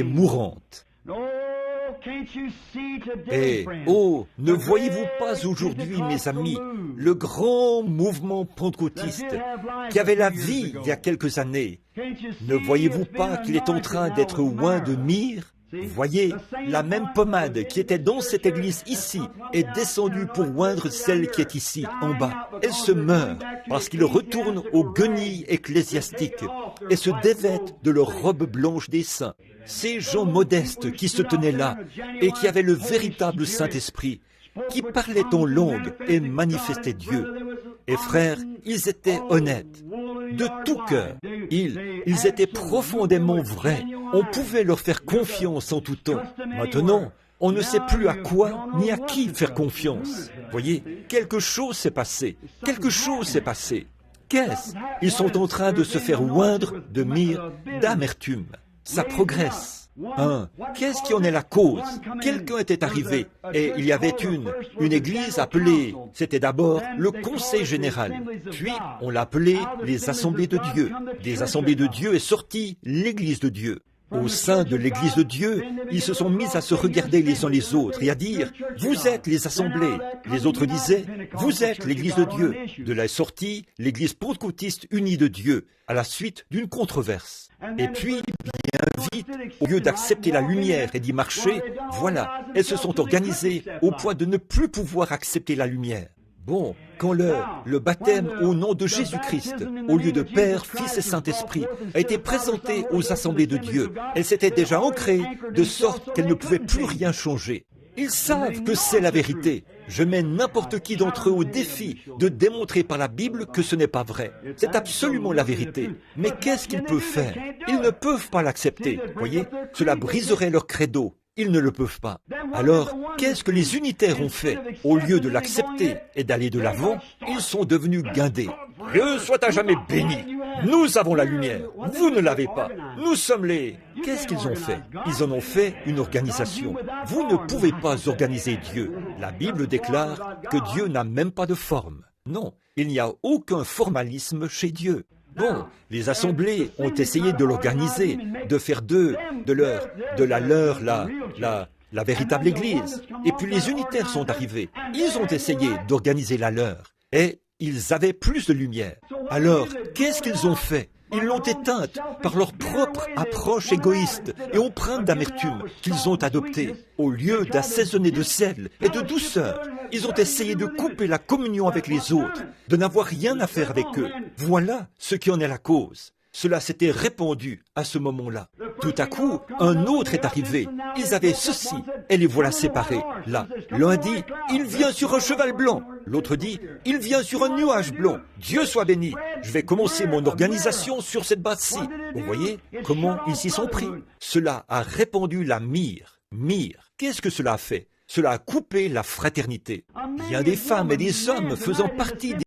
mourante. Et, oh, ne voyez-vous pas aujourd'hui, mes amis, le grand mouvement pentecôtiste qui avait la vie il y a quelques années? Ne voyez-vous pas qu'il est en train d'être oint de myrrhe? Voyez, la même pommade qui était dans cette église ici est descendue pour oindre celle qui est ici, en bas. Elle se meurt parce qu'ils retournent aux guenilles ecclésiastiques et se dévêtent de leur robe blanche des saints. Ces gens modestes qui se tenaient là et qui avaient le véritable Saint-Esprit, qui parlaient en langue et manifestaient Dieu. Et frères, ils étaient honnêtes, de tout cœur. Ils étaient profondément vrais. On pouvait leur faire confiance en tout temps. Maintenant, on ne sait plus à quoi ni à qui faire confiance. Voyez, quelque chose s'est passé. Quelque chose s'est passé. Qu'est-ce? Ils sont en train de se faire oindre de myrrhe, d'amertume. Ça progresse. Qu'est-ce qui en est la cause? Quelqu'un était arrivé et il y avait une église appelée, c'était d'abord le Conseil général. Puis on l'appelait les Assemblées de Dieu. Des Assemblées de Dieu est sortie l'Église de Dieu. Au sein de l'Église de Dieu, ils se sont mis à se regarder les uns les autres et à dire « Vous êtes les assemblées ». Les autres disaient « Vous êtes l'Église de Dieu ». De là est sortie l'Église pentecôtiste unie de Dieu, à la suite d'une controverse. Et puis, bien vite, au lieu d'accepter la lumière et d'y marcher, voilà, elles se sont organisées au point de ne plus pouvoir accepter la lumière. Bon, quand le baptême au nom de Jésus-Christ, au lieu de Père, Fils et Saint-Esprit, a été présenté aux assemblées de Dieu, elle s'était déjà ancrée de sorte qu'elle ne pouvait plus rien changer. Ils savent que c'est la vérité. Je mets n'importe qui d'entre eux au défi de démontrer par la Bible que ce n'est pas vrai. C'est absolument la vérité. Mais qu'est-ce qu'ils peuvent faire? Ils ne peuvent pas l'accepter. Voyez, cela briserait leur credo. Ils ne le peuvent pas. Alors, qu'est-ce que les unitaires ont fait? Au lieu de l'accepter et d'aller de l'avant, ils sont devenus guindés. Dieu soit à jamais béni. Nous avons la lumière. Vous ne l'avez pas. Nous sommes les... Qu'est-ce qu'ils ont fait? Ils en ont fait une organisation. Vous ne pouvez pas organiser Dieu. La Bible déclare que Dieu n'a même pas de forme. Non, il n'y a aucun formalisme chez Dieu. Bon, les assemblées ont essayé de l'organiser, de faire de la leur la véritable Église. Et puis les unitaires sont arrivés. Ils ont essayé d'organiser la leur. Et ils avaient plus de lumière. Alors, qu'est-ce qu'ils ont fait? Ils l'ont éteinte par leur propre approche égoïste et empreinte d'amertume qu'ils ont adoptée. Au lieu d'assaisonner de sel et de douceur, ils ont essayé de couper la communion avec les autres, de n'avoir rien à faire avec eux. Voilà ce qui en est la cause. Cela s'était répandu à ce moment-là. Tout à coup, un autre est arrivé. Ils avaient ceci, et les voilà séparés. Là, l'un dit, il vient sur un cheval blanc. L'autre dit, il vient sur un nuage blanc. Dieu soit béni. Je vais commencer mon organisation sur cette base-ci. Vous voyez comment ils s'y sont pris? Cela a répandu la myrrhe. Myrrhe. Qu'est-ce que cela a fait? Cela a coupé la fraternité. Bien des femmes et des hommes faisant partie